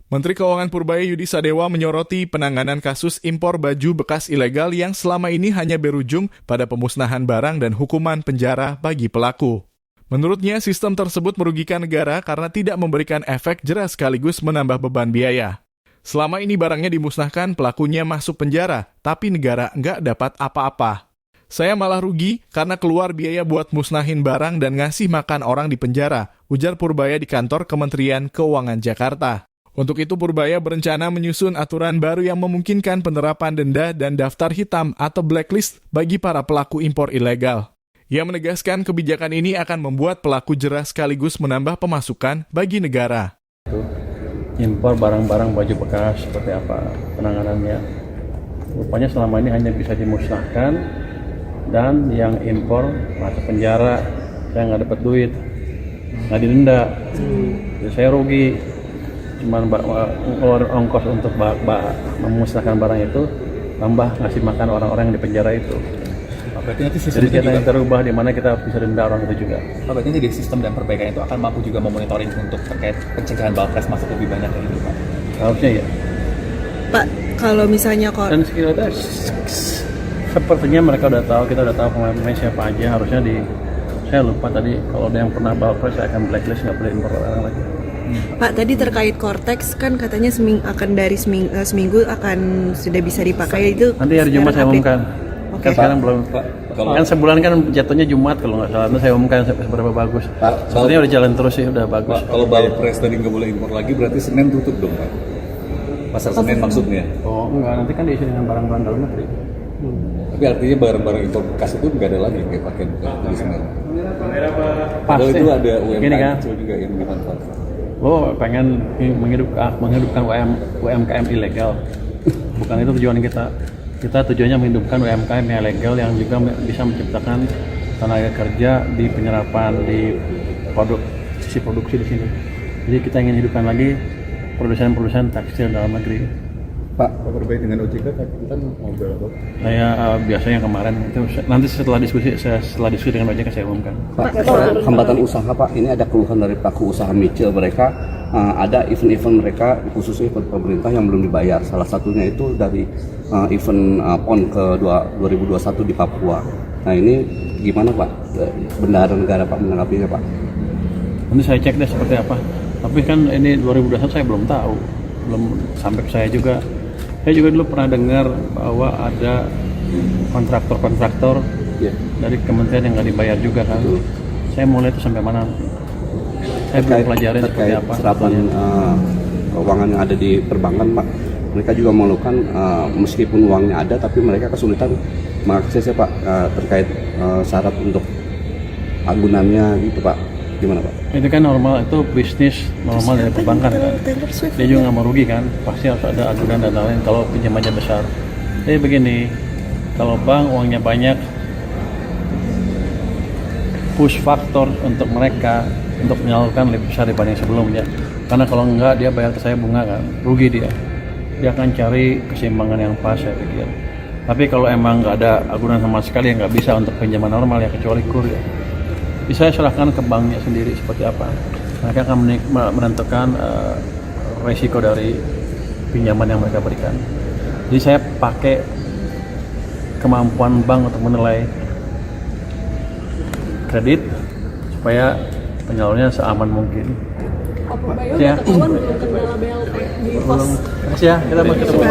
Menteri Keuangan Purbaya Yudi Sadewa menyoroti penanganan kasus impor baju bekas ilegal yang selama ini hanya berujung pada pemusnahan barang dan hukuman penjara bagi pelaku. Menurutnya, sistem tersebut merugikan negara karena tidak memberikan efek jera sekaligus menambah beban biaya. Selama ini barangnya dimusnahkan, pelakunya masuk penjara, tapi negara nggak dapat apa-apa. Saya malah rugi karena keluar biaya buat musnahin barang dan ngasih makan orang di penjara, ujar Purbaya di kantor Kementerian Keuangan Jakarta. Untuk itu Purbaya berencana menyusun aturan baru yang memungkinkan penerapan denda dan daftar hitam atau blacklist bagi para pelaku impor ilegal. Ia menegaskan kebijakan ini akan membuat pelaku jera sekaligus menambah pemasukan bagi negara. Impor barang-barang baju bekas seperti apa penanganannya. Rupanya selama ini hanya bisa dimusnahkan dan yang impor masuk penjara, saya nggak dapat duit, nggak didenda, jadi saya rugi. Cuman ngeluarin ongkos untuk memusnahkan barang itu, tambah ngasih makan orang-orang yang di penjara itu. Berarti nanti Jadi kita yang terubah di mana kita bisa denda orang itu juga. berarti nanti sistem dan perbaikan itu akan mampu juga memonitoring untuk terkait pencegahan balpres masuk lebih banyak kayak gitu, Pak. Harusnya ya. Pak, kalau misalnya Dan sekiranya sepertinya mereka udah tahu, kita udah tahu pemain siapa aja. Harusnya saya lupa tadi kalau ada yang pernah balpres saya akan blacklist, nggak boleh impor orang lagi. Pak, tadi terkait Cortex kan katanya akan dari seminggu akan sudah bisa dipakai itu. Nanti hari Jumat saya umumkan. Kan sekarang belum. Kan sebulan kan jatuhnya Jumat kalau nggak salah. Nanti saya umumkan seberapa bagus. Sepertinya udah jalan terus sih, udah bagus. Pak, kalau balpres tadi nggak boleh impor lagi, berarti Senin tutup dong, Pak? Pasar Senin maksudnya? Oh enggak, nanti kan diisi dengan barang-barang dalam negeri. Tapi artinya barang-barang impor bekas itu nggak ada lagi yang kayak pakaian bekas di Senin. Padahal itu ada UMKM kan? kecil juga yang dimanfaatkan. Lo pengen menghidupkan UMKM ilegal. Bukan itu tujuan kita. Kita tujuannya menghidupkan UMKM yang legal yang juga bisa menciptakan tenaga kerja di penyerapan, di sisi produksi di sini. Jadi kita ingin hidupkan lagi produsen-produsen tekstil dalam negeri. Pak Purbaya dengan OJK kan ngobrol apa? Saya biasanya kemarin itu nanti setelah diskusi dengan OJK saya umumkan. Pak, hambatan usaha Pak, ini ada keluhan dari pelaku usaha micil mereka, ada event-event mereka khususnya event pemerintah yang belum dibayar. Salah satunya itu dari event PON ke 2021 di Papua. Nah ini gimana Pak, bendahara negara Pak menanggapinya Pak? Nanti saya cek deh seperti apa. Tapi kan ini 2021 saya belum tahu, belum sampai ke saya juga. Saya juga dulu pernah dengar bahwa ada kontraktor dari kementerian yang nggak dibayar juga kan. Saya mulai itu sampai mana? Saya belum pelajarin seperti apa. Serapan keuangan yang ada di perbankan Pak, mereka juga mengeluhkan meskipun uangnya ada tapi mereka kesulitan mengaksesnya Pak, terkait syarat untuk agunannya gitu Pak. Gimana Pak? Itu kan normal, itu bisnis normal dari perbankan kan. Dia juga nggak mau rugi kan, pasti harus ada agunan dan lain-lain kalau pinjamannya besar. Jadi begini, kalau bank uangnya banyak, push faktor untuk mereka untuk menyalurkan lebih besar dibanding sebelumnya. Karena kalau enggak dia bayar ke saya bunga kan, rugi dia. Dia akan cari keseimbangan yang pas saya pikir. Tapi kalau emang nggak ada agunan sama sekali yang nggak bisa untuk pinjaman normal ya kecuali kur ya. Bisa serahkan ke banknya sendiri seperti apa. Mereka akan menentukan resiko dari pinjaman yang mereka berikan. Jadi saya pakai kemampuan bank untuk menilai kredit supaya penyalurnya seaman mungkin. Ya. Terima kasih ya, kita mau ketemu.